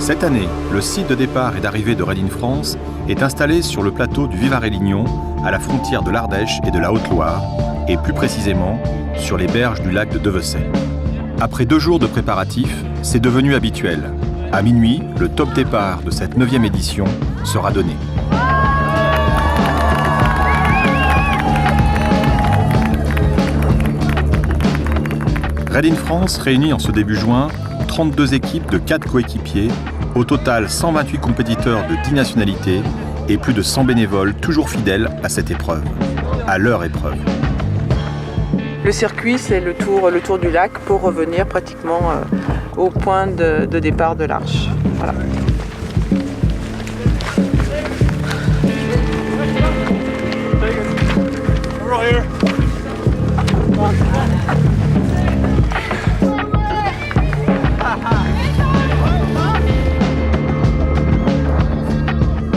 Cette année, le site de départ et d'arrivée de Raid in France est installé sur le plateau du Vivarais-Lignon, à la frontière de l'Ardèche et de la Haute-Loire, et plus précisément sur les berges du lac de Devesset. Après 2 jours de préparatifs, c'est devenu habituel. À minuit, le top départ de cette 9e édition sera donné. Raid in France réunit en ce début juin 32 équipes de 4 coéquipiers, au total 128 compétiteurs de 10 nationalités et plus de 100 bénévoles toujours fidèles à cette épreuve, à leur épreuve. Le circuit, c'est le tour du lac pour revenir pratiquement au point de départ de l'arche. Voilà.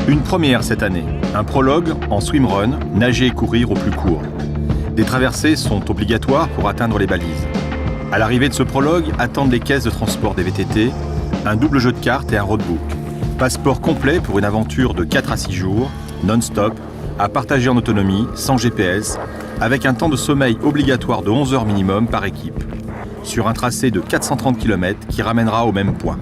Une première cette année, un prologue en swimrun, nager et courir au plus court. Des traversées sont obligatoires pour atteindre les balises. À l'arrivée de ce prologue, attendent les caisses de transport des VTT, un double jeu de cartes et un roadbook. Passeport complet pour une aventure de 4 à 6 jours, non-stop, à partager en autonomie, sans GPS, avec un temps de sommeil obligatoire de 11 heures minimum par équipe, sur un tracé de 430 km qui ramènera au même point.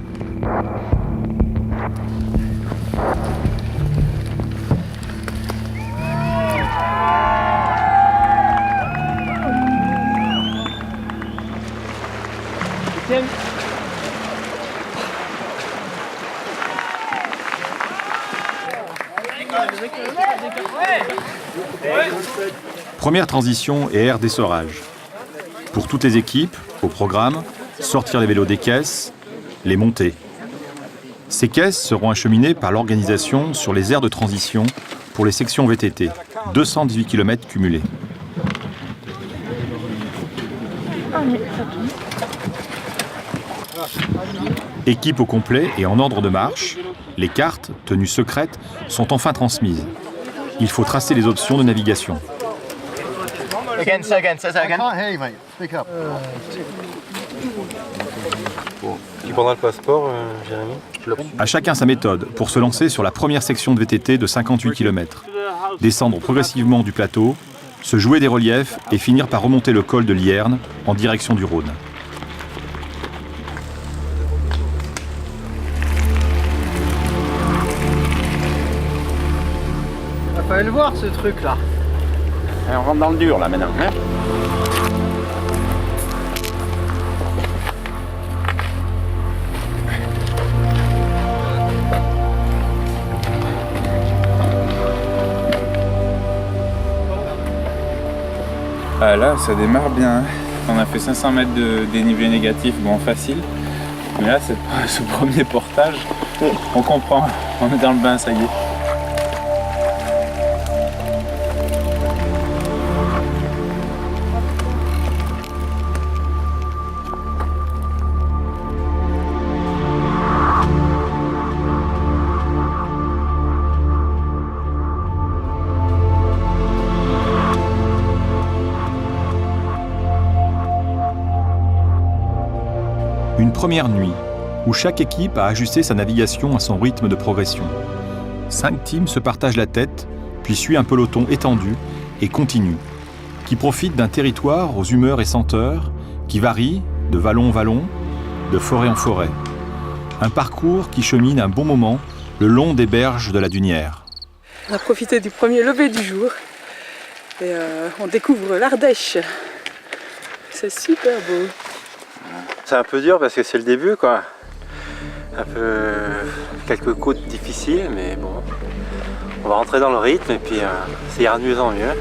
Première transition et aire d'essorage. Pour toutes les équipes, au programme, sortir les vélos des caisses, les monter. Ces caisses seront acheminées par l'organisation sur les aires de transition pour les sections VTT, 218 km cumulés. Équipe au complet et en ordre de marche, les cartes, tenues secrètes, sont enfin transmises. Il faut tracer les options de navigation. Tu prendras le passeport, Jérémy? À chacun sa méthode pour se lancer sur la première section de VTT de 58 km. Descendre progressivement du plateau, se jouer des reliefs et finir par remonter le col de l'Yerne en direction du Rhône. Il fallait le voir ce truc là. On rentre dans le dur là maintenant. Hein, ah là, ça démarre bien. On a fait 500 mètres de dénivelé négatif, bon facile. Mais là, ce premier portage, on comprend. On est dans le bain, ça y est. Une première nuit, où chaque équipe a ajusté sa navigation à son rythme de progression. 5 teams se partagent la tête, puis suit un peloton étendu et continu, qui profite d'un territoire aux humeurs et senteurs, qui varie de vallon en vallon, de forêt en forêt. Un parcours qui chemine un bon moment le long des berges de la Dunière. On a profité du premier lever du jour et on découvre l'Ardèche. C'est super beau. C'est un peu dur parce que c'est le début, quoi. Un peu quelques côtes difficiles, mais bon. On va rentrer dans le rythme et puis ça ira de mieux en mieux.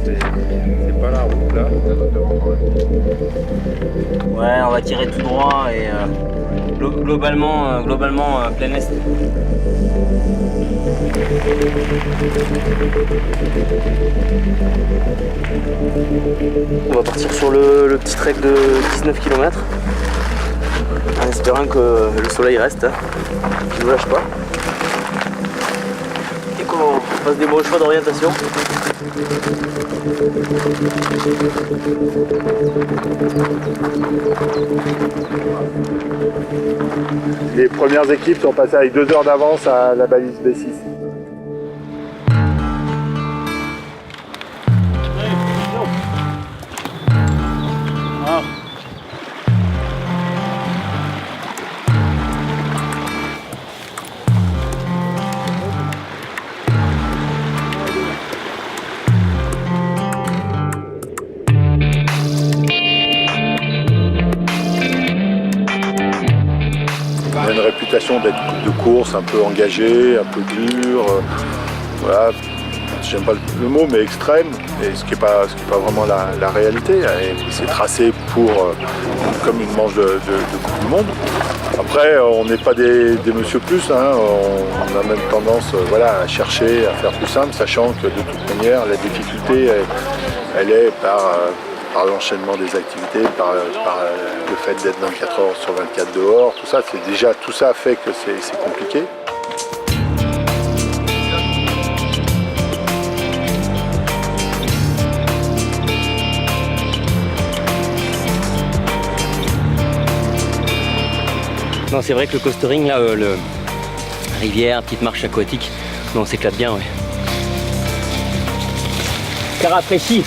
c'est pas la route là. Ouais, on va tirer tout droit et globalement plein est. On va partir sur le petit trek de 19 km en espérant que le soleil reste, qu'il ne lâche pas et qu'on fasse des bons choix d'orientation. Les premières équipes sont passées avec 2 heures d'avance à la balise B6. On a une réputation d'être coupe de course un peu engagée, un peu dure, voilà, j'aime pas le mot, mais extrême, et ce qui est pas vraiment la réalité. Et c'est tracé pour comme une manche de Coupe du Monde. Après, on n'est pas des monsieur plus, hein, on a même tendance voilà, à chercher, à faire plus simple, sachant que de toute manière, la difficulté, elle est par l'enchaînement des activités, par le fait d'être 24 heures sur 24 dehors, tout ça, tout ça fait que c'est compliqué. Non, c'est vrai que le coastering, là, rivière, petite marche aquatique, non, on s'éclate bien, ouais. Car apprécie.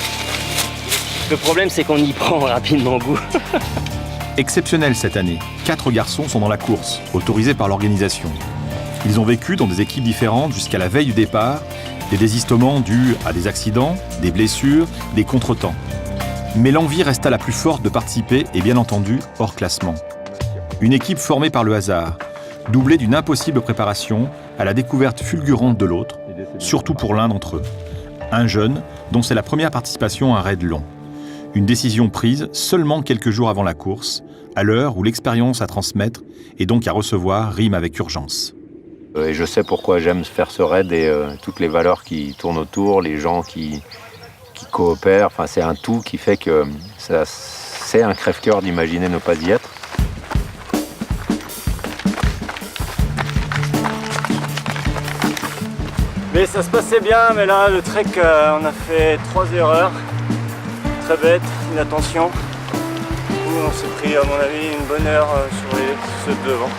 Le problème, c'est qu'on y prend rapidement goût. Exceptionnel cette année, 4 garçons sont dans la course, autorisés par l'organisation. Ils ont vécu dans des équipes différentes jusqu'à la veille du départ, des désistements dus à des accidents, des blessures, des contretemps. Mais l'envie resta la plus forte de participer et bien entendu hors classement. Une équipe formée par le hasard, doublée d'une impossible préparation à la découverte fulgurante de l'autre, surtout pour l'un d'entre eux. Un jeune dont c'est la première participation à un raid long. Une décision prise seulement quelques jours avant la course, à l'heure où l'expérience à transmettre et donc à recevoir rime avec urgence. Et je sais pourquoi j'aime faire ce raid et toutes les valeurs qui tournent autour, les gens qui coopèrent. Enfin, c'est un tout qui fait que c'est un crève-cœur d'imaginer ne pas y être. Mais ça se passait bien, mais là, le trek, on a fait 3 erreurs. Très bête, inattention. On s'est pris, à mon avis, une bonne heure sur ceux de devant.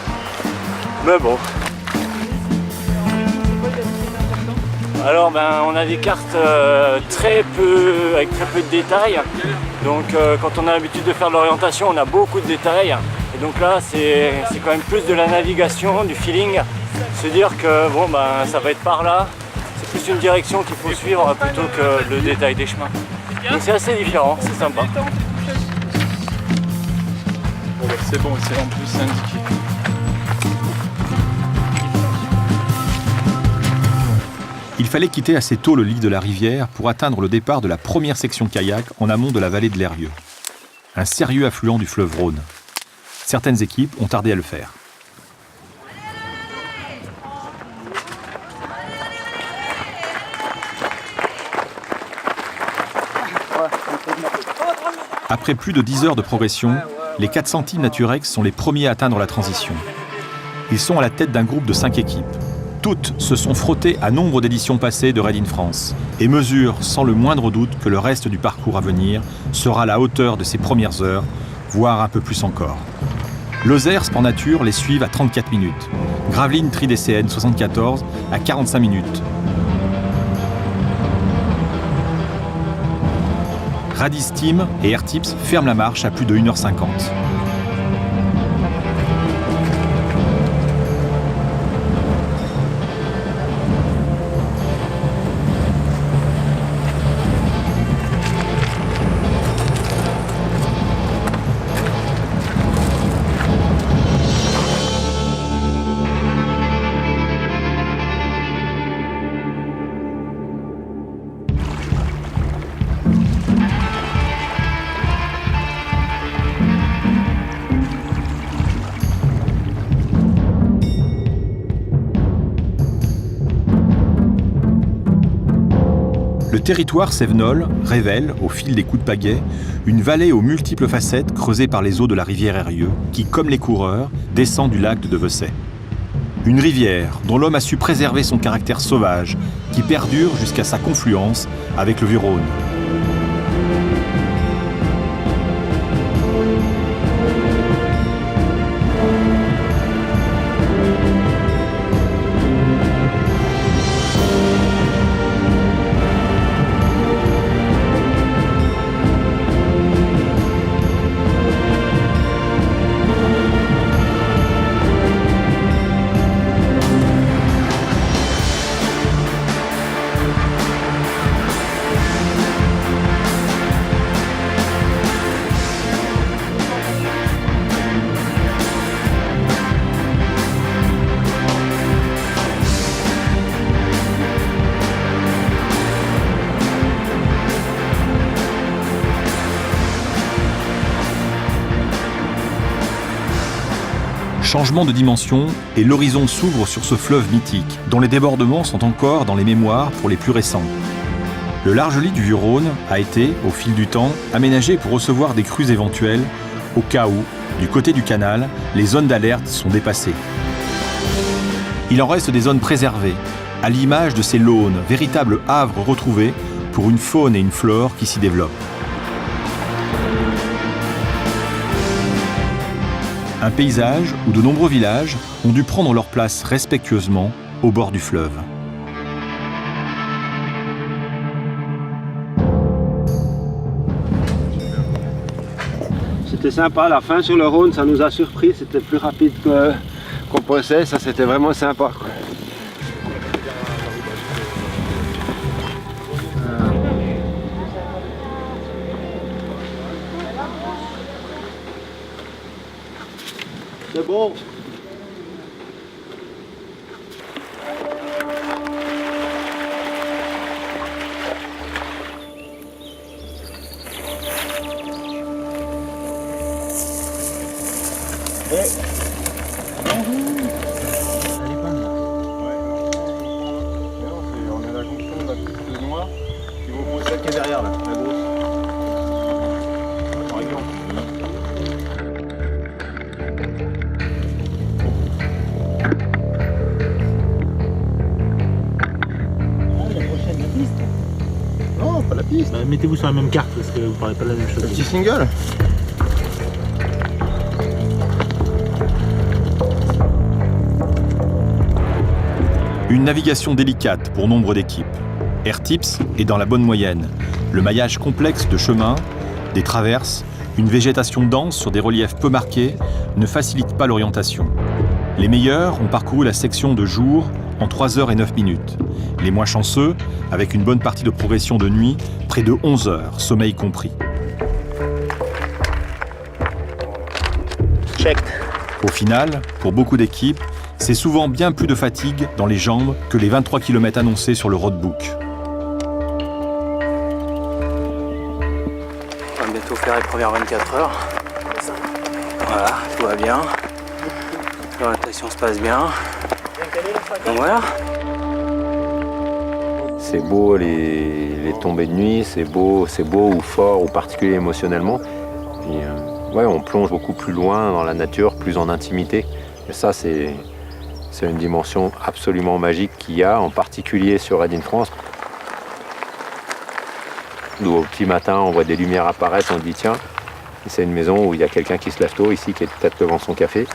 Mais bon. Alors, on a des cartes avec très peu de détails. Donc, quand on a l'habitude de faire de l'orientation, on a beaucoup de détails. Et donc là, c'est quand même plus de la navigation, du feeling. Se dire que bon, ça va être par là. C'est plus une direction qu'il faut suivre plutôt que le détail des chemins. Donc c'est assez différent, c'est sympa. C'est bon, c'est en plus indiqué. Il fallait quitter assez tôt le lit de la rivière pour atteindre le départ de la première section kayak en amont de la vallée de l'Eyrieux. Un sérieux affluent du fleuve Rhône. Certaines équipes ont tardé à le faire. Après plus de 10 heures de progression, les 400 Team Naturex sont les premiers à atteindre la transition. Ils sont à la tête d'un groupe de 5 équipes. Toutes se sont frottées à nombre d'éditions passées de Raid in France et mesurent sans le moindre doute que le reste du parcours à venir sera à la hauteur de ces premières heures, voire un peu plus encore. Lozère Sport Nature les suivent à 34 minutes. Gravelines Tri DCN 74 à 45 minutes. Radis Team et Airtips ferment la marche à plus de 1h50. Le territoire cévenol révèle, au fil des coups de pagaie, une vallée aux multiples facettes creusée par les eaux de la rivière Eyrieux, qui, comme les coureurs, descend du lac de Devesset. Une rivière dont l'homme a su préserver son caractère sauvage, qui perdure jusqu'à sa confluence avec le Vieux-Rhône. Changement de dimension et l'horizon s'ouvre sur ce fleuve mythique, dont les débordements sont encore dans les mémoires pour les plus récents. Le large lit du Vieux-Rhône a été, au fil du temps, aménagé pour recevoir des crues éventuelles, au cas où, du côté du canal, les zones d'alerte sont dépassées. Il en reste des zones préservées, à l'image de ces launes, véritables havres retrouvés pour une faune et une flore qui s'y développent. Un paysage où de nombreux villages ont dû prendre leur place respectueusement au bord du fleuve. C'était sympa, la fin sur le Rhône, ça nous a surpris, c'était plus rapide qu'on pensait, ça c'était vraiment sympa, quoi. C'est bon. On est la jonction de la petite noire qui vaut pour celle qui est derrière là, la grosse. Par exemple. Non, pas la piste. Bah, mettez-vous sur la même carte parce que vous parlez pas de la même chose. Le petit single. Une navigation délicate pour nombre d'équipes. Air Tips est dans la bonne moyenne. Le maillage complexe de chemins, des traverses, une végétation dense sur des reliefs peu marqués ne facilite pas l'orientation. Les meilleurs ont parcouru la section de jour en 3 heures et 9 minutes. Les moins chanceux, avec une bonne partie de progression de nuit, près de 11 heures, sommeil compris. Check. Au final, pour beaucoup d'équipes, c'est souvent bien plus de fatigue dans les jambes que les 23 km annoncés sur le roadbook. On va bientôt faire les premières 24 heures. Voilà, tout va bien. L'orientation se passe bien. Donc voilà. C'est beau les tombées de nuit, c'est beau ou fort ou particulier émotionnellement. Et, ouais, on plonge beaucoup plus loin dans la nature, plus en intimité. Et ça, c'est une dimension absolument magique qu'il y a, en particulier sur Raid in France. Nous, au petit matin, on voit des lumières apparaître, on dit tiens, c'est une maison où il y a quelqu'un qui se lève tôt ici, qui est peut-être devant son café.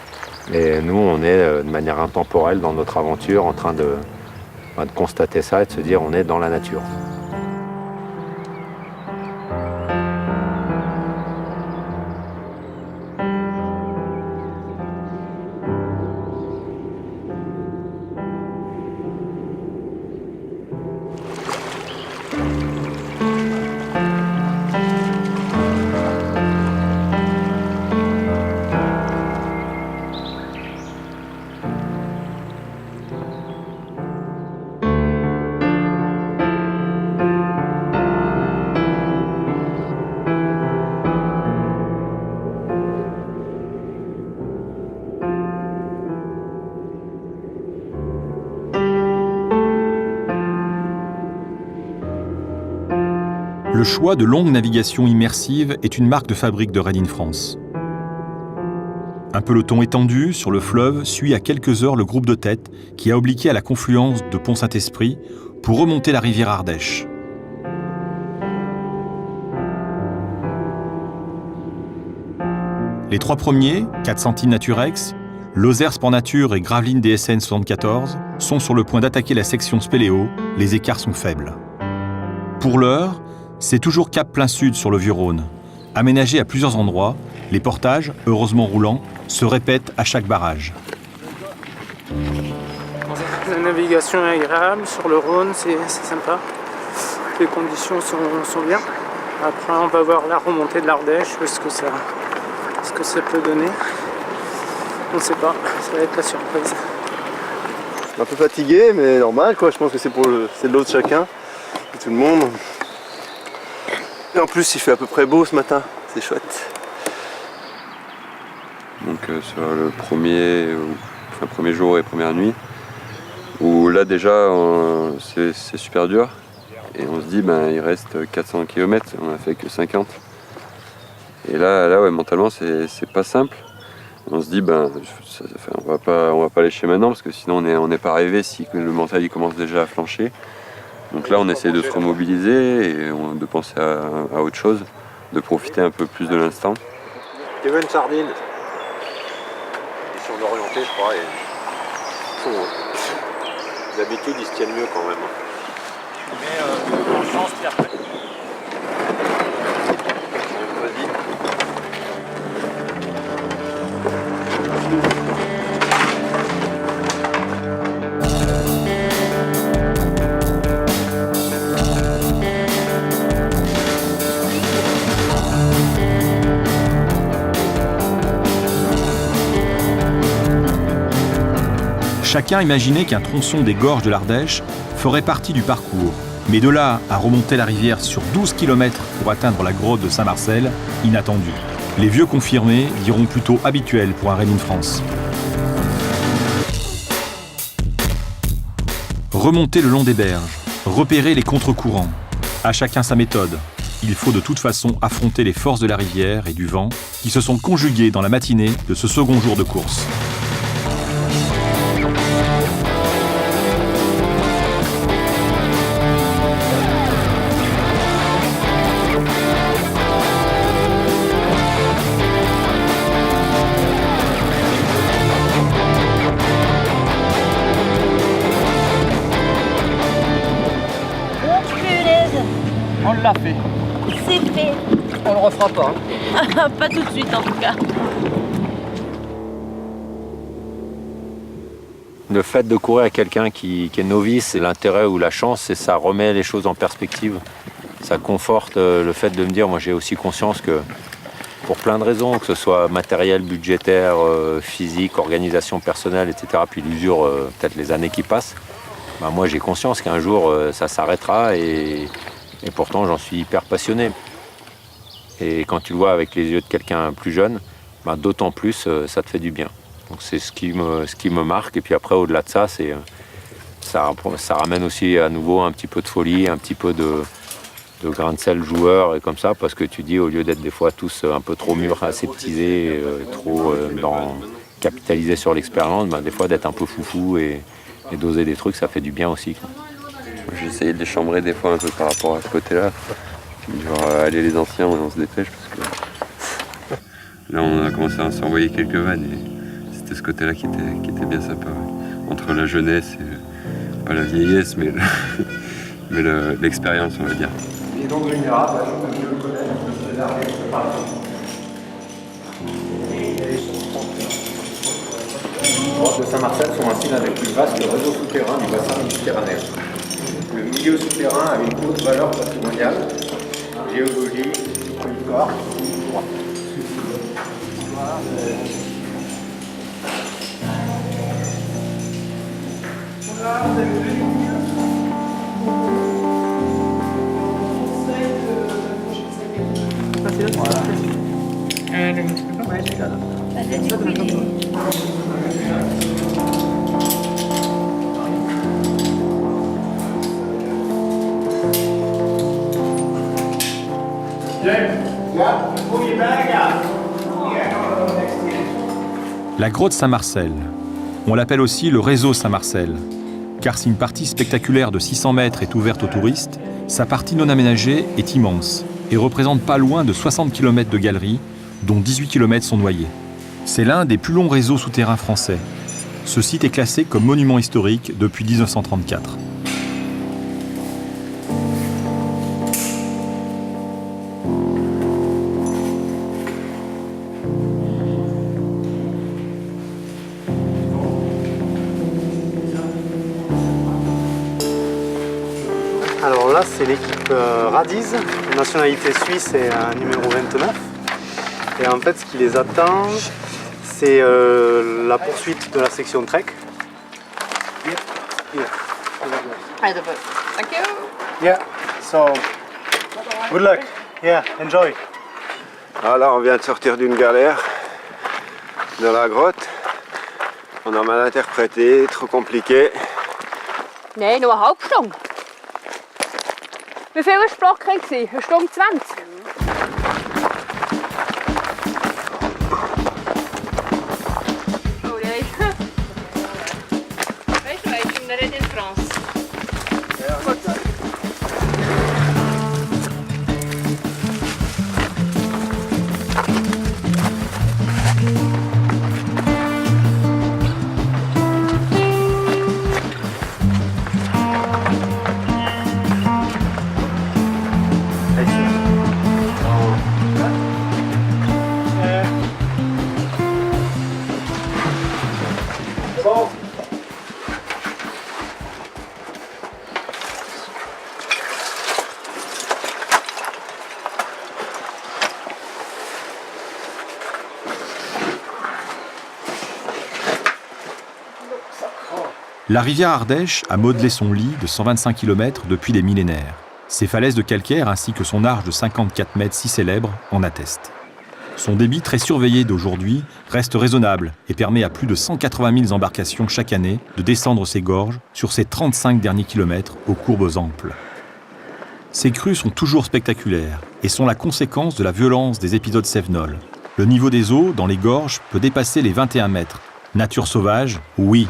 Et nous, on est de manière intemporelle dans notre aventure, en train de constater ça et de se dire on est dans la nature. Le choix de longues navigations immersives est une marque de fabrique de Raid in France. Un peloton étendu sur le fleuve suit à quelques heures le groupe de tête qui a obliqué à la confluence de Pont-Saint-Esprit pour remonter la rivière Ardèche. Les trois premiers, 4 centimes Naturex, Lozère Sport Nature et Gravelines DSN 74, sont sur le point d'attaquer la section Spéléo, les écarts sont faibles. Pour l'heure, c'est toujours cap plein sud sur le Vieux-Rhône. Aménagé à plusieurs endroits, les portages, heureusement roulants, se répètent à chaque barrage. La navigation est agréable, sur le Rhône c'est sympa. Les conditions sont bien. Après on va voir la remontée de l'Ardèche, ce que ça peut donner. On ne sait pas, ça va être la surprise. Un peu fatigué, mais normal quoi, je pense que c'est de l'eau de chacun, de tout le monde. Et en plus il fait à peu près beau ce matin, c'est chouette. Donc sur le premier jour et première nuit, où là déjà c'est super dur, et on se dit il reste 400 km, on a fait que 50. Et là ouais, mentalement c'est pas simple. On se dit on va pas lâcher maintenant parce que sinon on n'est pas arrivé si le mental il commence déjà à flancher. Donc là on essaie de se remobiliser et de penser à autre chose, de profiter un peu plus de l'instant. Tu veux une sardine? Ils sont orientés je crois et d'habitude ils se tiennent mieux quand même. Mais en chance Pierre. Chacun imaginait qu'un tronçon des gorges de l'Ardèche ferait partie du parcours. Mais de là à remonter la rivière sur 12 km pour atteindre la grotte de Saint-Marcel, inattendu. Les vieux confirmés diront plutôt habituel pour un Rallye de France. Remonter le long des berges, repérer les contre-courants. À chacun sa méthode. Il faut de toute façon affronter les forces de la rivière et du vent qui se sont conjuguées dans la matinée de ce second jour de course. On l'a fait. C'est fait. On le refera pas. Pas tout de suite en tout cas. Le fait de courir avec quelqu'un qui est novice, l'intérêt ou la chance, c'est ça remet les choses en perspective. Ça conforte le fait de me dire, moi j'ai aussi conscience que pour plein de raisons, que ce soit matériel, budgétaire, physique, organisation personnelle, etc., puis l'usure, peut-être les années qui passent, moi j'ai conscience qu'un jour ça s'arrêtera et pourtant j'en suis hyper passionné. Et quand tu le vois avec les yeux de quelqu'un plus jeune, d'autant plus ça te fait du bien. Donc c'est ce qui me marque. Et puis après, au-delà de ça, ça ramène aussi à nouveau un petit peu de folie, un petit peu de grain de sel joueur et comme ça, parce que tu dis, au lieu d'être des fois tous un peu trop mûrs, aseptisés, trop capitalisés sur l'expérience, des fois d'être un peu foufou et d'oser des trucs, ça fait du bien aussi. J'ai essayé de les chambrer des fois un peu par rapport à ce côté-là. Genre, allez les anciens, on se dépêche parce que là on a commencé à s'envoyer quelques vannes et c'était ce côté-là qui était bien sympa. Ouais. Entre la jeunesse et pas la vieillesse, mais l'expérience, on va dire. Et donc vulnérable, je le connais, c'est l'arrêt, je parle. Les grottes de Saint-Marcel sont ainsi l'un des plus vastes réseaux souterrains du bassin méditerranéen. Le milieu souterrain a une haute valeur patrimoniale, géologie, histoire. La grotte Saint-Marcel. On l'appelle aussi le réseau Saint-Marcel, car si une partie spectaculaire de 600 mètres est ouverte aux touristes, sa partie non aménagée est immense et représente pas loin de 60 km de galeries, dont 18 km sont noyés. C'est l'un des plus longs réseaux souterrains français. Ce site est classé comme monument historique depuis 1934. Alors là, c'est l'équipe Radiz, nationalité suisse et numéro 29. Et en fait, ce qui les attend, c'est la poursuite de la section Trek. Thank you. Yeah, so good luck. Yeah, enjoy. Ah, là, on vient de sortir d'une galère dans la grotte. On a mal interprété, trop compliqué. Nein, nur eine halbe Stunde. Wie viel war das Block? Eine Stunde 20? Oh nein. Weißt du, ich bin nicht in France. La rivière Ardèche a modelé son lit de 125 km depuis des millénaires. Ses falaises de calcaire ainsi que son arche de 54 mètres si célèbre en attestent. Son débit très surveillé d'aujourd'hui reste raisonnable et permet à plus de 180 000 embarcations chaque année de descendre ses gorges sur ses 35 derniers kilomètres aux courbes amples. Ces crues sont toujours spectaculaires et sont la conséquence de la violence des épisodes cévenols. Le niveau des eaux dans les gorges peut dépasser les 21 mètres. Nature sauvage, oui.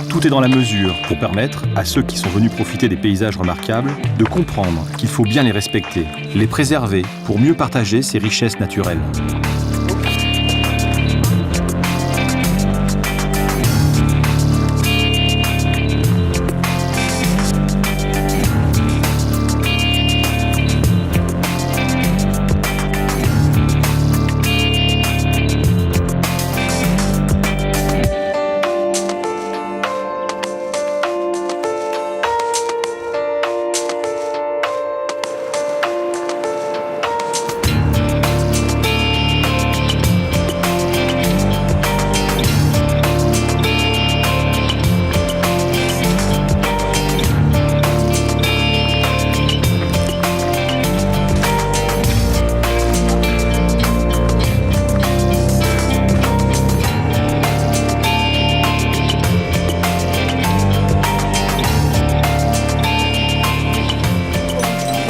Tout est dans la mesure pour permettre à ceux qui sont venus profiter des paysages remarquables de comprendre qu'il faut bien les respecter, les préserver pour mieux partager ces richesses naturelles.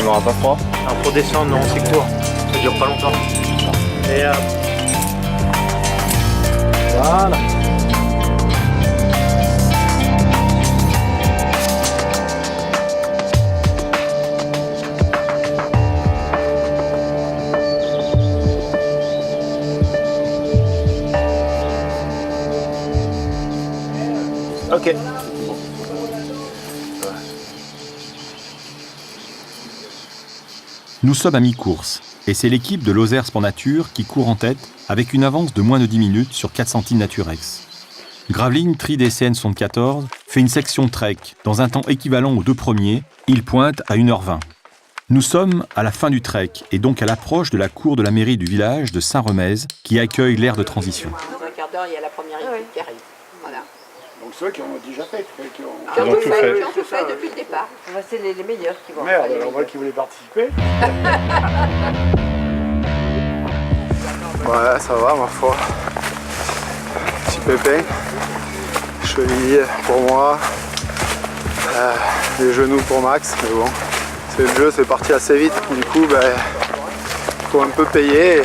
On n'aura pas froid? Alors pour descendre, non, c'est court. Ça dure pas longtemps. Et voilà. Ok. Nous sommes à mi-course, et c'est l'équipe de Lozère Sport Nature qui court en tête avec une avance de moins de 10 minutes sur 4 centimes Naturex. Gravelines Tri DCN 74 fait une section trek dans un temps équivalent aux deux premiers, il pointe à 1h20. Nous sommes à la fin du trek et donc à l'approche de la cour de la mairie du village de Saint-Remez qui accueille l'ère de transition. Dans un quart d'heure, il y a la première équipe qui arrive. Voilà. Donc ceux qui ont déjà fait, qui ont Qui ont tout fait depuis le départ. C'est les meilleurs qui vont. Merde, alors moi qui voulais participer. Ouais, ça va ma foi. Petit pépin. Cheville pour moi. Les genoux pour Max, mais bon. C'est le jeu, c'est parti assez vite. Du coup, faut un peu payer.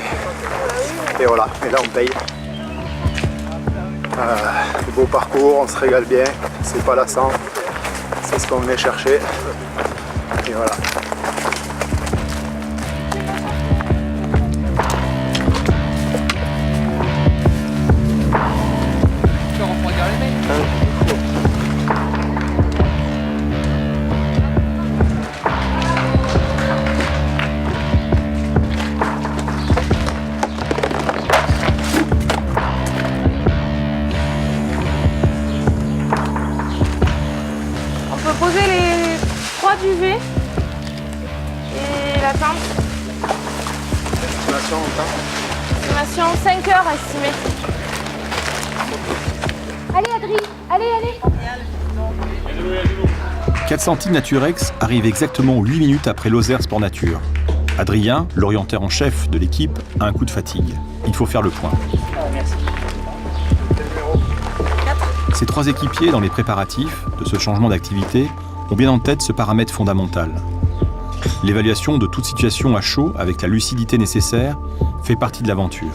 Et voilà, et là on paye. Beau parcours, on se régale bien, c'est pas lassant, c'est ce qu'on venait chercher. Et voilà. Poser les 3 duvets et la tente. Estimation en temps? Estimation 5 heures estimée. Allez Adri, allez. 400 Naturex arrive exactement 8 minutes après Lozère Sport Nature. Adrien, l'orienteur en chef de l'équipe, a un coup de fatigue. Il faut faire le point. Merci. Ces 3 équipiers, dans les préparatifs de ce changement d'activité, ont bien en tête ce paramètre fondamental. L'évaluation de toute situation à chaud avec la lucidité nécessaire fait partie de l'aventure.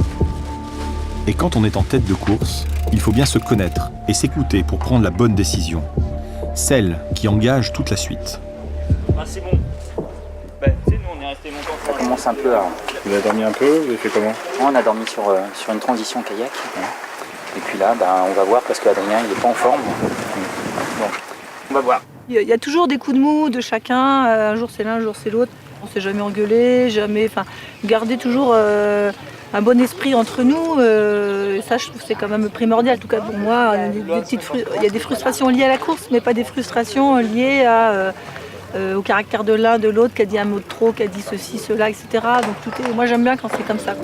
Et quand on est en tête de course, il faut bien se connaître et s'écouter pour prendre la bonne décision. Celle qui engage toute la suite. Ah c'est bon. Tu sais, nous on est resté longtemps. Ça commence un peu à... Vous avez dormi un peu? Vous avez fait comment? On a dormi sur une transition kayak. Et puis là, on va voir parce qu'Adrien il n'est pas en forme. Bon, on va voir. Il y a toujours des coups de mou de chacun. Un jour c'est l'un, un jour c'est l'autre. On ne s'est jamais engueulé, jamais. Enfin, garder toujours un bon esprit entre nous. Ça, je trouve que c'est quand même primordial. En tout cas pour moi, il y a des frustrations liées à la course, mais pas des frustrations liées au caractère de l'un, de l'autre, qui a dit un mot de trop, qui a dit ceci, cela, etc. Donc moi j'aime bien quand c'est comme ça.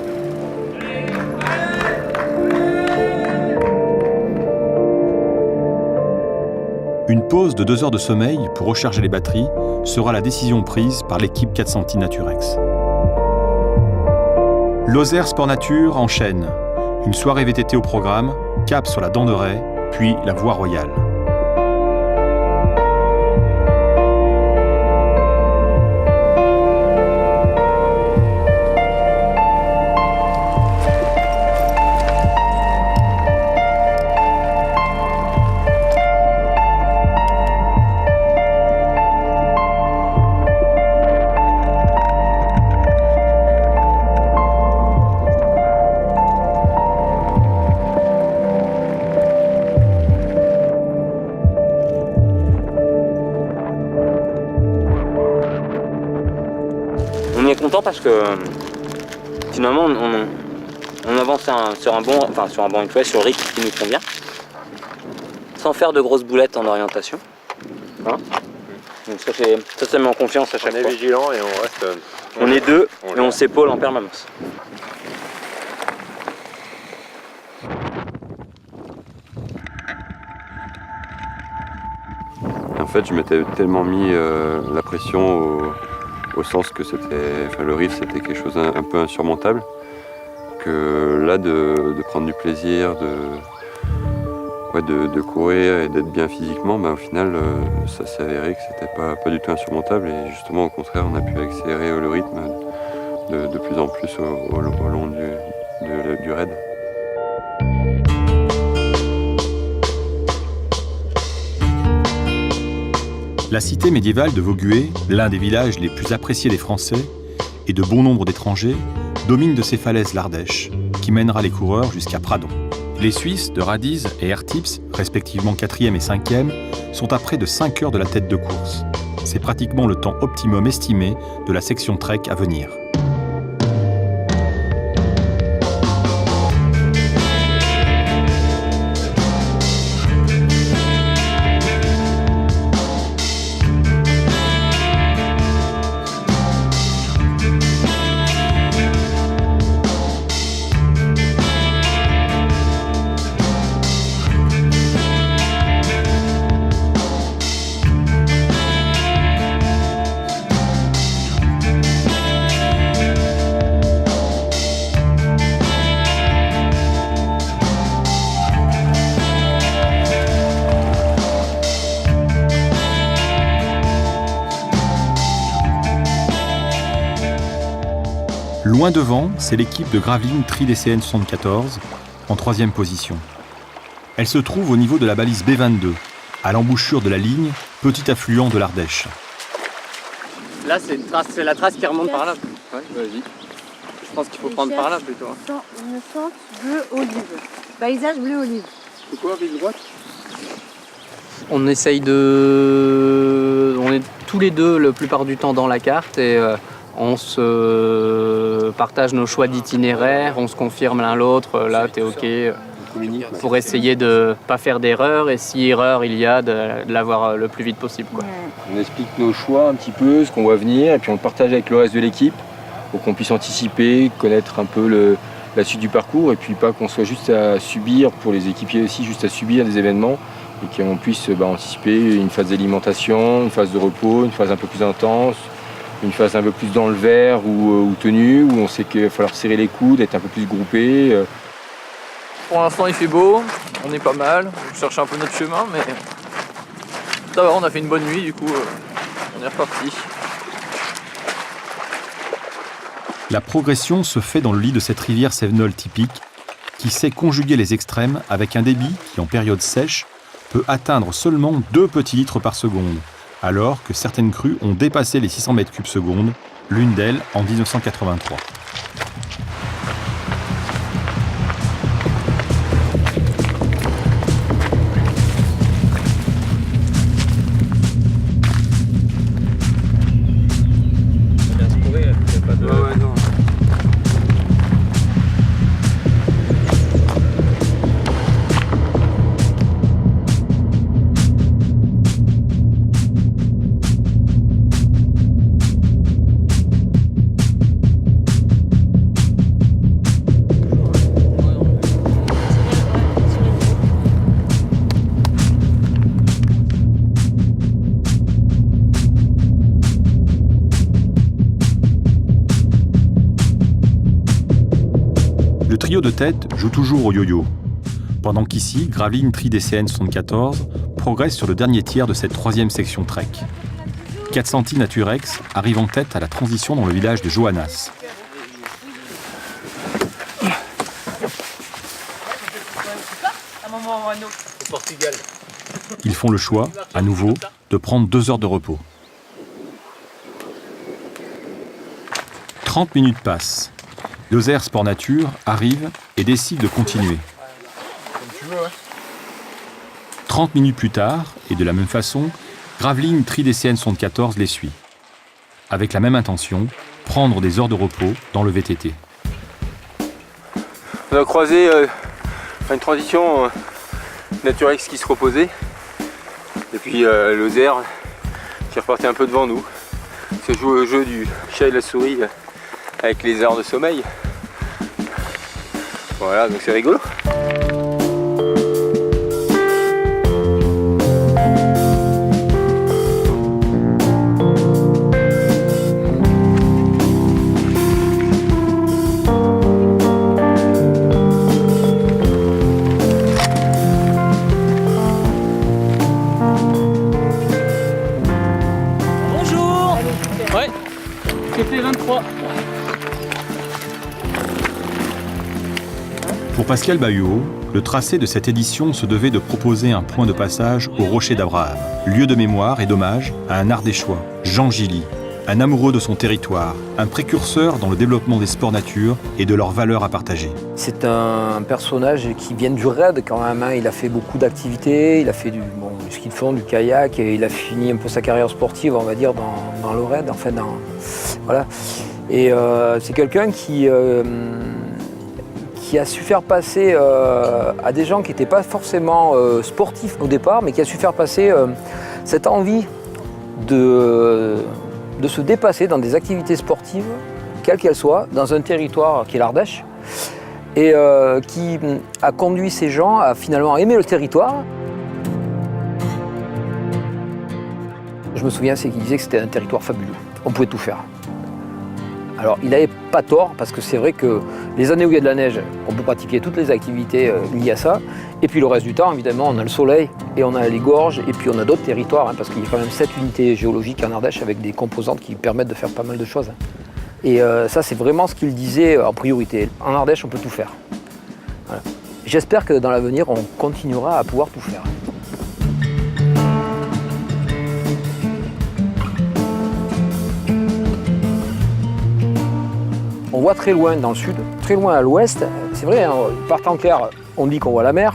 Une pause de 2 heures de sommeil pour recharger les batteries sera la décision prise par l'équipe 400 Naturex. Lozère Sport Nature enchaîne. Une soirée VTT au programme, cap sur la Dent de Ré, puis la Voie Royale. Parce que finalement on avance sur un bon étoile, sur le rythme qui nous convient, sans faire de grosses boulettes en orientation. Hein, donc ça met en confiance à chaque fois. On est vigilant et on reste. On est deux et on s'épaule en permanence. En fait, je m'étais tellement mis la pression au sens que le riff c'était quelque chose un peu insurmontable, que là de prendre du plaisir, de courir et d'être bien physiquement, au final ça s'est avéré que c'était pas du tout insurmontable et justement au contraire on a pu accélérer le rythme de plus en plus au long du raid. La cité médiévale de Vaugué, l'un des villages les plus appréciés des Français et de bon nombre d'étrangers, domine de ses falaises l'Ardèche, qui mènera les coureurs jusqu'à Pradon. Les Suisses de Radiz et Airtips, respectivement 4e et 5e, sont à près de 5 heures de la tête de course. C'est pratiquement le temps optimum estimé de la section trek à venir. Loin devant, c'est l'équipe de Gravelines Tri DCN 74, en 3e position. Elle se trouve au niveau de la balise B22, à l'embouchure de la ligne, petit affluent de l'Ardèche. Là, c'est la trace qui remonte par là. Ouais, vas-y. Je pense qu'il faut prendre par là plutôt. Une sente bleu-olive. Balisage bleu-olive. C'est quoi, rive droite? On essaye de... On est tous les deux la plupart du temps dans la carte et on se partage nos choix d'itinéraire, on se confirme l'un l'autre, là t'es ok, pour essayer de pas faire d'erreur et si erreur il y a, de l'avoir le plus vite possible, quoi. On explique nos choix un petit peu, ce qu'on voit venir et puis on le partage avec le reste de l'équipe pour qu'on puisse anticiper, connaître un peu la suite du parcours et puis pas qu'on soit juste à subir, pour les équipiers aussi, juste à subir des événements et qu'on puisse anticiper une phase d'alimentation, une phase de repos, une phase un peu plus intense, une phase un peu plus dans le vert ou tenue, où on sait qu'il va falloir serrer les coudes, être un peu plus groupé. Pour l'instant il fait beau, on est pas mal, on cherche un peu notre chemin mais ça va, on a fait une bonne nuit du coup, on est reparti. La progression se fait dans le lit de cette rivière cévenole typique qui sait conjuguer les extrêmes avec un débit qui, en période sèche, peut atteindre seulement 2 petits litres par seconde, alors que certaines crues ont dépassé les 600 mètres cubes seconde, l'une d'elles en 1983. Le trio de tête joue toujours au yo-yo, pendant qu'ici, Gravelines Tri DCN 74 progresse sur le dernier tiers de cette 3e section trek. 400 Naturex arrive en tête à la transition dans le village de Johannas. Au Portugal. Ils font le choix, à nouveau, de prendre 2 heures de repos. 30 minutes passent. Lozère Sport Nature arrive et décide de continuer. 30 minutes plus tard, et de la même façon, Gravelines Tri DCN 74 les suit. Avec la même intention, prendre des heures de repos dans le VTT. On a croisé une transition Naturex qui se reposait et puis Lozère qui repartait un peu devant nous. Se joue au jeu du chat et la souris avec les heures de sommeil. Voilà, donc c'est rigolo. Bonjour. Ouais, c'était 23. Pour Pascal Bayuot, le tracé de cette édition se devait de proposer un point de passage au Rocher d'Abraham, lieu de mémoire et d'hommage à un Ardéchois, Jean Gilly, un amoureux de son territoire, un précurseur dans le développement des sports nature et de leurs valeurs à partager. C'est un personnage qui vient du raid quand même, hein. Il a fait beaucoup d'activités, il a fait du ski de fond, du kayak, et il a fini un peu sa carrière sportive, on va dire, dans le raid, enfin voilà. Et c'est quelqu'un qui a su faire passer à des gens qui n'étaient pas forcément sportifs au départ, mais qui a su faire passer cette envie de se dépasser dans des activités sportives, quelles qu'elles soient, dans un territoire qui est l'Ardèche, et qui a conduit ces gens à finalement aimer le territoire. Je me souviens, c'est qu'il disait que c'était un territoire fabuleux, on pouvait tout faire. Alors, il n'avait pas tort, parce que c'est vrai que les années où il y a de la neige, on peut pratiquer toutes les activités liées à ça. Et puis le reste du temps, évidemment, on a le soleil et on a les gorges, et puis on a d'autres territoires, hein, parce qu'il y a quand même 7 unités géologiques en Ardèche avec des composantes qui permettent de faire pas mal de choses. Et ça, c'est vraiment ce qu'il disait en priorité. En Ardèche, on peut tout faire. Voilà. j'espère que dans l'avenir, on continuera à pouvoir tout faire. On voit très loin dans le sud, très loin à l'ouest. C'est vrai, hein, partant clair, on dit qu'on voit la mer.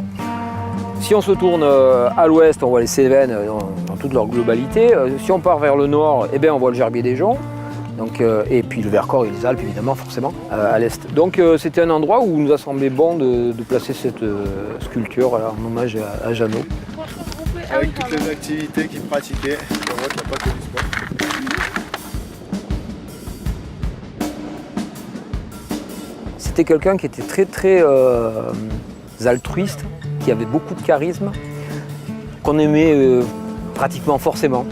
Si on se tourne à l'ouest, on voit les Cévennes dans toute leur globalité. Si on part vers le nord, eh bien, on voit le Gerbier des Joncs. Donc, et puis le Vercors et les Alpes, évidemment, forcément, à l'est. Donc c'était un endroit où il nous a semblé bon de placer cette sculpture en hommage à Jeannot. Avec toutes les activités qu'il pratiquait, on voit qu'il n'y a pas que du sport. C'était quelqu'un qui était très altruiste, qui avait beaucoup de charisme, qu'on aimait pratiquement forcément.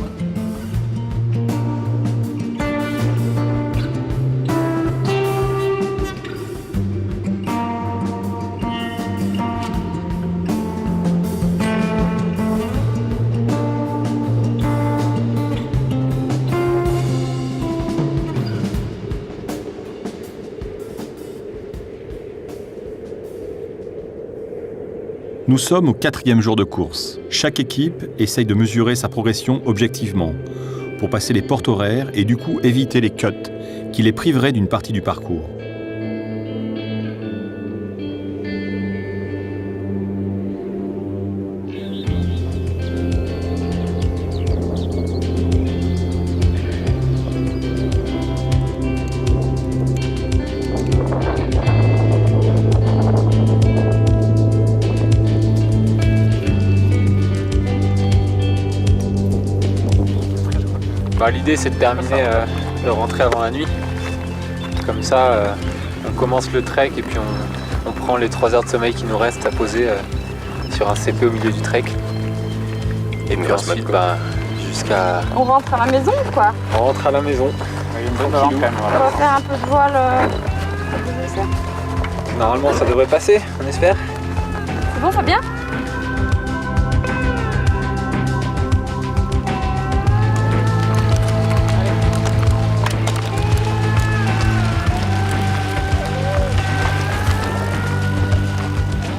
Nous sommes au 4e jour de course. Chaque équipe essaye de mesurer sa progression objectivement pour passer les portes horaires et du coup éviter les cuts qui les priveraient d'une partie du parcours. L'idée c'est de terminer, de rentrer avant la nuit. Comme ça, on commence le trek et puis on prend les 3 heures de sommeil qui nous restent à poser sur un CP au milieu du trek. Et puis ensuite, jusqu'à... On rentre à la maison ou quoi? On rentre à la maison. On va faire un peu de voile. Normalement ça devrait passer, on espère. C'est bon, Fabien?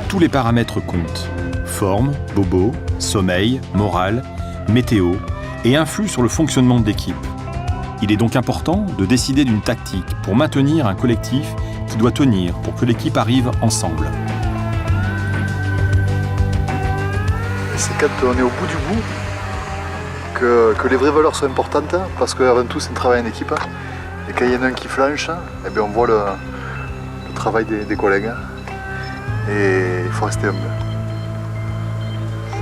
Tous les paramètres comptent. Forme, bobo, sommeil, morale, météo et influent sur le fonctionnement de l'équipe. Il est donc important de décider d'une tactique pour maintenir un collectif qui doit tenir pour que l'équipe arrive ensemble. C'est quand on est au bout du bout que les vraies valeurs sont importantes parce qu'avant tout c'est un travail en équipe. Et quand il y en a un qui flanche, eh bien, on voit le travail des collègues. Et il faut rester humble.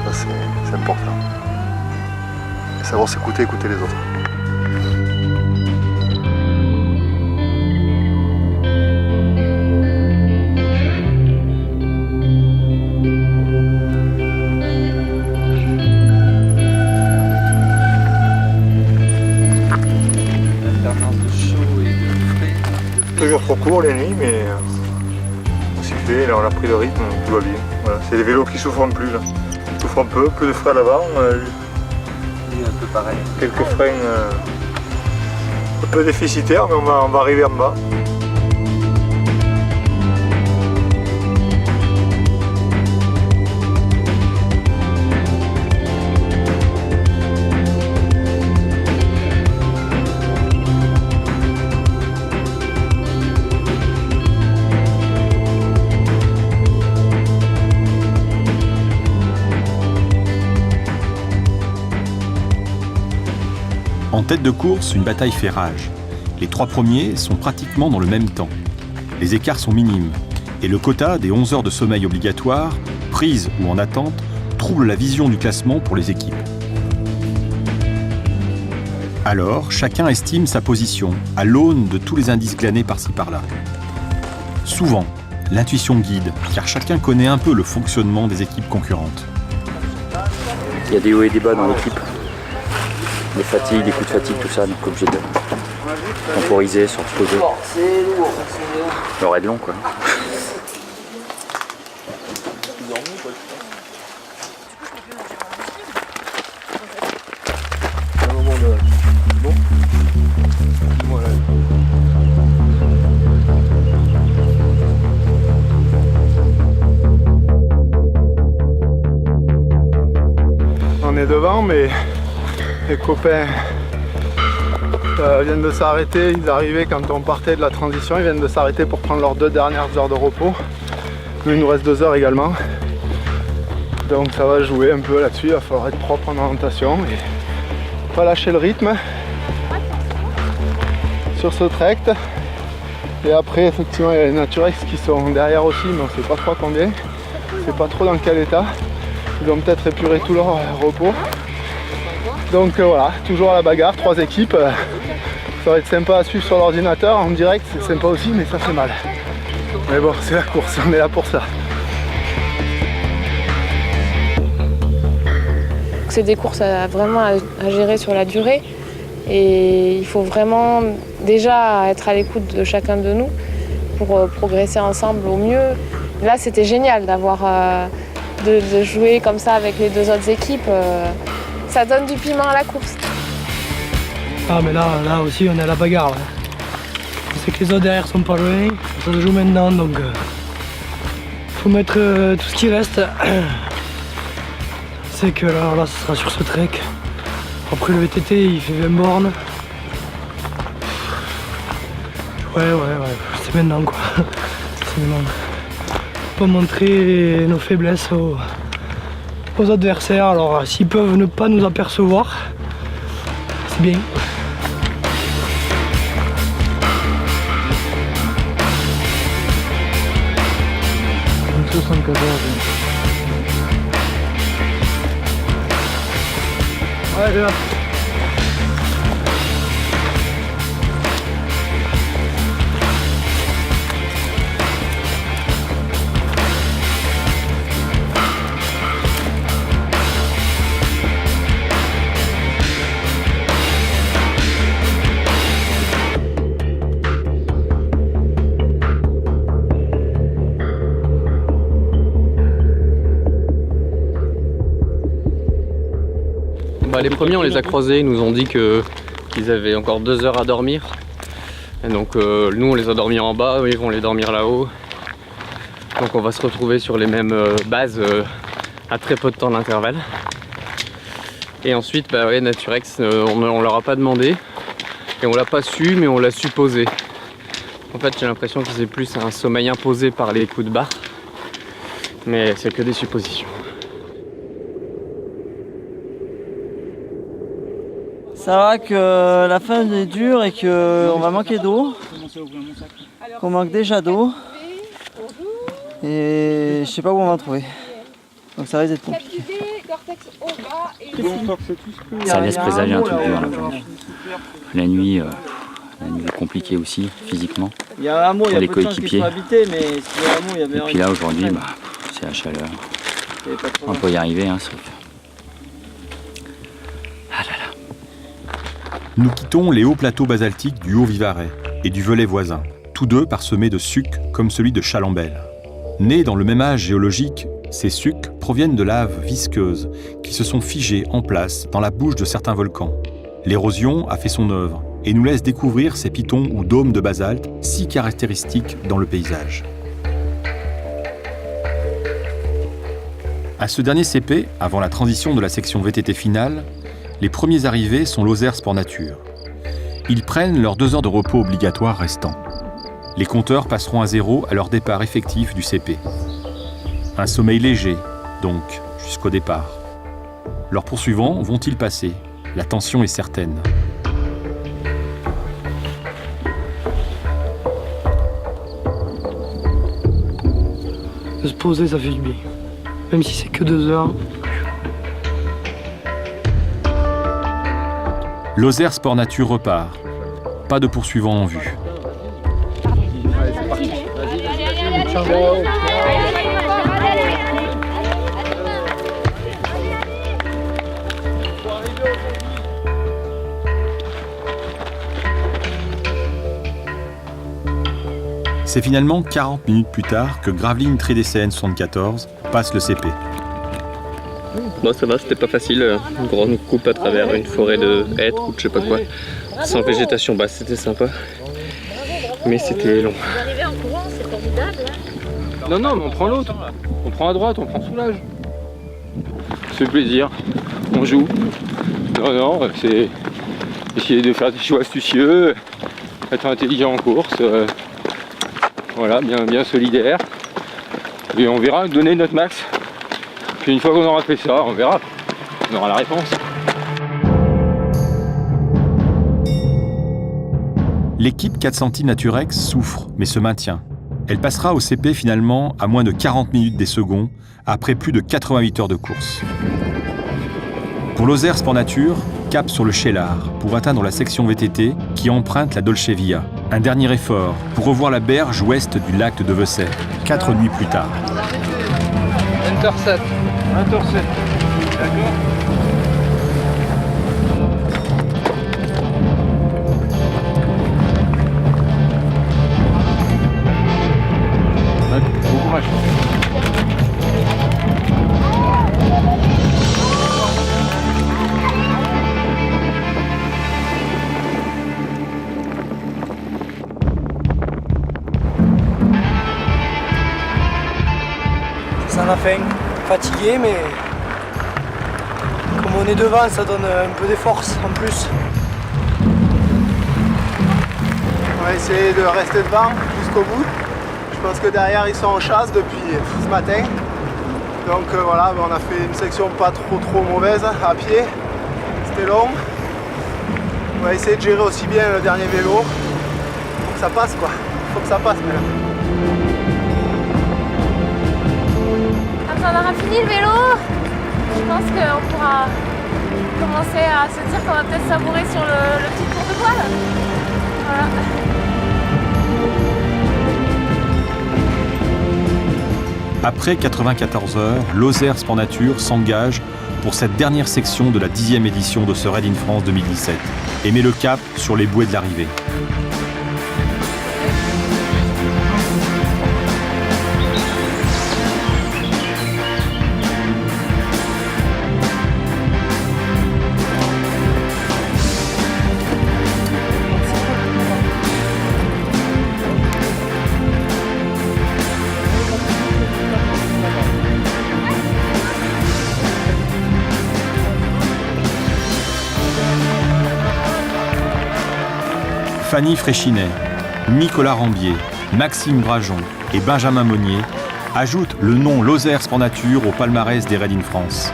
Ça c'est important. Et savoir s'écouter, écouter les autres. Toujours trop court les nuits, mais là on a pris le rythme, tout va bien. Voilà. C'est les vélos qui souffrent plus là. Ils souffrent un peu de freins à l'avant. Un peu pareil. Quelques freins un peu déficitaires, mais on va arriver en bas. En tête de course, une bataille fait rage. Les 3 premiers sont pratiquement dans le même temps. Les écarts sont minimes et le quota des 11 heures de sommeil obligatoires, prises ou en attente, trouble la vision du classement pour les équipes. Alors, chacun estime sa position à l'aune de tous les indices glanés par-ci par-là. Souvent, l'intuition guide, car chacun connaît un peu le fonctionnement des équipes concurrentes. Il y a des hauts et des bas dans l'équipe. Des fatigues, des coups de fatigue, tout ça, donc obligé de temporiser, se reposer. Le raid long quoi. devant, mais les copains viennent de s'arrêter. Ils arrivaient quand on partait de la transition, ils viennent de s'arrêter pour prendre leurs 2 dernières heures de repos. Nous, il nous reste 2 heures également. Donc ça va jouer un peu là-dessus, il va falloir être propre en orientation et pas lâcher le rythme sur ce trek. Et après, effectivement, il y a les Naturex qui sont derrière aussi, mais on ne sait pas trop combien. On ne sait pas trop dans quel état. Ils ont peut-être épuré tout leur repos. Donc voilà, toujours à la bagarre, 3 équipes. Ça va être sympa à suivre sur l'ordinateur en direct, c'est sympa aussi, mais ça fait mal. Mais bon, c'est la course, on est là pour ça. C'est des courses vraiment à gérer sur la durée. Et il faut vraiment déjà être à l'écoute de chacun de nous pour progresser ensemble au mieux. Là, c'était génial d'avoir de jouer comme ça avec les 2 autres équipes. Ça donne du piment à la course. Ah mais là aussi on est à la bagarre. Là. On sait que les autres derrière sont pas loin, ça se joue maintenant donc faut mettre tout ce qui reste. C'est que là ce sera sur ce trek. Après le VTT il fait 20 bornes. Ouais, c'est maintenant quoi. C'est maintenant. Faut pas montrer nos faiblesses aux adversaires. Alors s'ils peuvent ne pas nous apercevoir, c'est bien. Ouais, là. Les premiers on les a croisés, ils nous ont dit qu'ils avaient encore 2 heures à dormir. Et donc nous on les a dormis en bas, eux ils vont les dormir là-haut. Donc on va se retrouver sur les mêmes bases à très peu de temps d'intervalle. Et ensuite Naturex on leur a pas demandé et on l'a pas su mais on l'a supposé. En fait j'ai l'impression que c'est plus un sommeil imposé par les coups de barre. Mais c'est que des suppositions. Ça va que la fin est dure et qu'on va manquer d'eau. Qu'on manque déjà d'eau. Et je sais pas où on va en trouver. Donc ça risque d'être compliqué. Ça laisse présager un truc dur là. La nuit est compliquée aussi, physiquement. Il y a un hameau, il y a les peu de chances qu'ils soient habités, mais s'il y a un hameau, il y a bien. Et puis là aujourd'hui, c'est la chaleur. On peut y arriver, hein, ce truc. Nous quittons les hauts plateaux basaltiques du Haut-Vivarais et du Velay voisin, tous deux parsemés de sucs comme celui de Chalambel. Nés dans le même âge géologique, ces sucs proviennent de laves visqueuses qui se sont figées en place dans la bouche de certains volcans. L'érosion a fait son œuvre et nous laisse découvrir ces pitons ou dômes de basalte si caractéristiques dans le paysage. À ce dernier CP, avant la transition de la section VTT finale, les premiers arrivés sont Lozère Sport Nature. Ils prennent leurs 2 heures de repos obligatoires restants. Les compteurs passeront à 0 à leur départ effectif du CP. Un sommeil léger, donc, jusqu'au départ. Leurs poursuivants vont-ils passer? La tension est certaine. De se poser, ça fait du bien. Même si c'est que 2 heures. Lozère Sport Nature repart. Pas de poursuivants en vue. C'est finalement 40 minutes plus tard que Gravelines Trédécéenne 74 passe le CP. Bon, ça va, c'était pas facile. Une grande coupe à travers une forêt de hêtres ou je sais pas quoi. Sans végétation basse, c'était sympa. Mais c'était long. Vous arrivez en courant, c'est formidable. Non, mais on prend l'autre. On prend à droite, on prend Soulage. Ça fait plaisir. On on joue. Non, c'est essayer de faire des choix astucieux, être intelligent en course, voilà, bien solidaire. Et on verra, donner notre max. Puis une fois qu'on aura fait ça, on verra. On aura la réponse. L'équipe 400i Naturex souffre, mais se maintient. Elle passera au CP finalement à moins de 40 minutes des seconds, après plus de 88 heures de course. Pour Lozère Sport Nature, cap sur le Cheylard pour atteindre la section VTT qui emprunte la Dolce Via. Un dernier effort pour revoir la berge ouest du lac de Vessey, 4 nuits plus tard. 20h07. 20h07, d'accord. Bon courage. Ça la fin, fatigué, mais comme on est devant, ça donne un peu de force en plus. On va essayer de rester devant jusqu'au bout. Je pense que derrière ils sont en chasse depuis ce matin. Donc voilà, on a fait une section pas trop mauvaise à pied. C'était long. On va essayer de gérer aussi bien le dernier vélo. Faut que ça passe quoi. Faut que ça passe même. Quand on aura fini le vélo, je pense qu'on pourra commencer à se dire qu'on va peut-être savourer sur le petit tour de voile. Voilà. Après 94 heures, Lozère Sport Nature s'engage pour cette dernière section de la 10e édition de ce Raid in France 2017 et met le cap sur les bouées de l'arrivée. Fanny Fréchinet, Nicolas Rambier, Maxime Brajon et Benjamin Monnier ajoutent le nom Lozère Sport Nature au palmarès des Raid in France.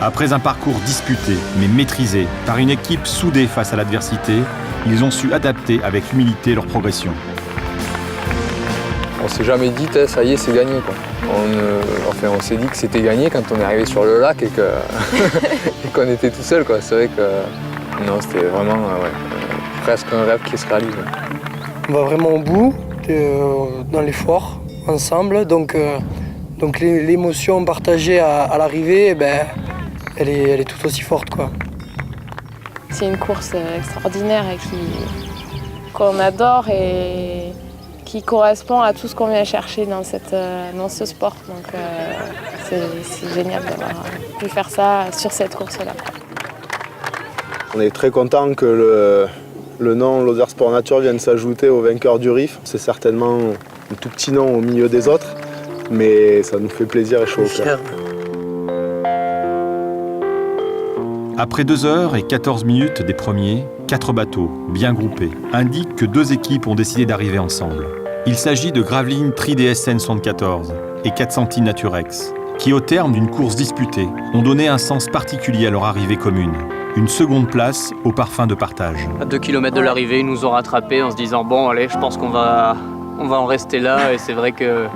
Après un parcours disputé mais maîtrisé par une équipe soudée face à l'adversité, ils ont su adapter avec humilité leur progression. On s'est jamais dit ça y est, c'est gagné quoi. On s'est dit que c'était gagné quand on est arrivé sur le lac et qu'on était tout seul quoi. C'est vrai que non, c'était vraiment presque un rêve qui se réalise. On va vraiment au bout, dans l'effort, ensemble. Donc l'émotion partagée à l'arrivée, elle est tout aussi forte quoi. C'est une course extraordinaire et qu'on adore et qui correspond à tout ce qu'on vient chercher dans ce sport. Donc c'est génial d'avoir pu faire ça sur cette course-là. On est très content que le nom Lozère Sport Nature vienne s'ajouter au vainqueur du RIF. C'est certainement un tout petit nom au milieu des autres, mais ça nous fait plaisir et chaud au cœur. Après 2 heures et 14 minutes des premiers, 4 bateaux, bien groupés, indiquent que 2 équipes ont décidé d'arriver ensemble. Il s'agit de Gravelines Tri-DSN 74 et 400i Naturex, qui au terme d'une course disputée, ont donné un sens particulier à leur arrivée commune. Une seconde place au parfum de partage. À 2 km de l'arrivée, ils nous ont rattrapés en se disant bon allez, je pense qu'on va en rester là. Et c'est vrai que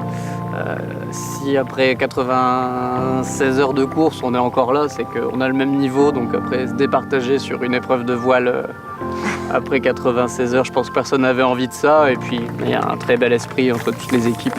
si après 96 heures de course on est encore là, c'est qu'on a le même niveau. Donc après se départager sur une épreuve de voile après 96 heures, je pense que personne n'avait envie de ça. Et puis il y a un très bel esprit entre toutes les équipes.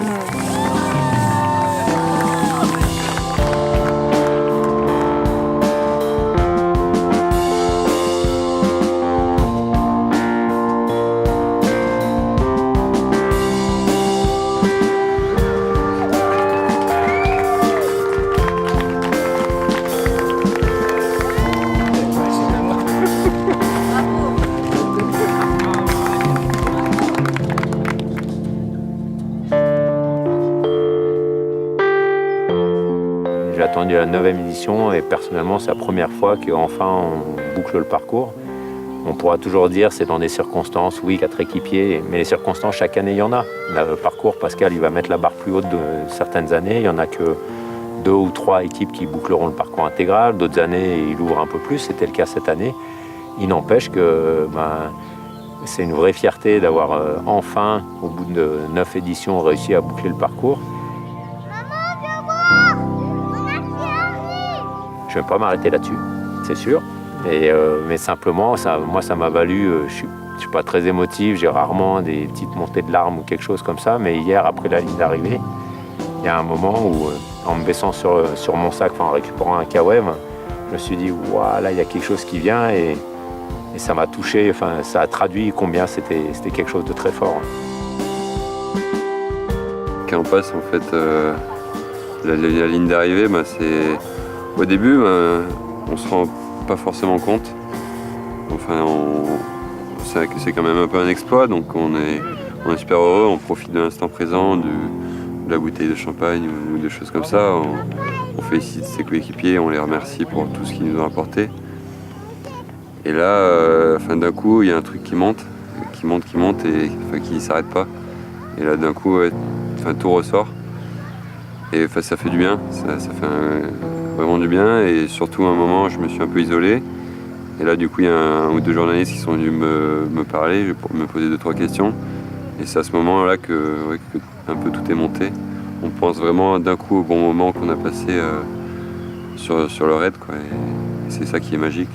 attendu la 9e édition et personnellement c'est la première fois qu'enfin on boucle le parcours. On pourra toujours dire c'est dans des circonstances, oui 4 équipiers, mais les circonstances chaque année il y en a. Le parcours, Pascal il va mettre la barre plus haute de certaines années, il y en a que 2 ou 3 équipes qui boucleront le parcours intégral, d'autres années il ouvre un peu plus, c'était le cas cette année. Il n'empêche que c'est une vraie fierté d'avoir enfin, au bout de 9 éditions, réussi à boucler le parcours. Je ne vais pas m'arrêter là-dessus, c'est sûr. Mais simplement, moi ça m'a valu, je suis pas très émotif, j'ai rarement des petites montées de larmes ou quelque chose comme ça, mais hier, après la ligne d'arrivée, il y a un moment où, en me baissant sur mon sac, en récupérant un KOM, je me suis dit, voilà, il y a quelque chose qui vient et ça m'a touché, ça a traduit combien c'était quelque chose de très fort. Quand on passe en fait la ligne d'arrivée, c'est au début on se rend pas forcément compte. Enfin, c'est quand même un peu un exploit, donc on est super heureux, on profite de l'instant présent, de la bouteille de champagne ou des choses comme ça. On félicite ses coéquipiers, on les remercie pour tout ce qu'ils nous ont apporté. Et là, d'un coup, il y a un truc qui monte et qui ne s'arrête pas. Et là, d'un coup, tout ressort. Et ça fait du bien, ça fait vraiment du bien. Et surtout, à un moment, je me suis un peu isolé. Et là, du coup, il y a 1 ou 2 journalistes qui sont venus me parler, me poser 2-3 questions. Et c'est à ce moment-là que un peu tout est monté. On pense vraiment d'un coup au bon moment qu'on a passé sur le raid, quoi. Et c'est ça qui est magique.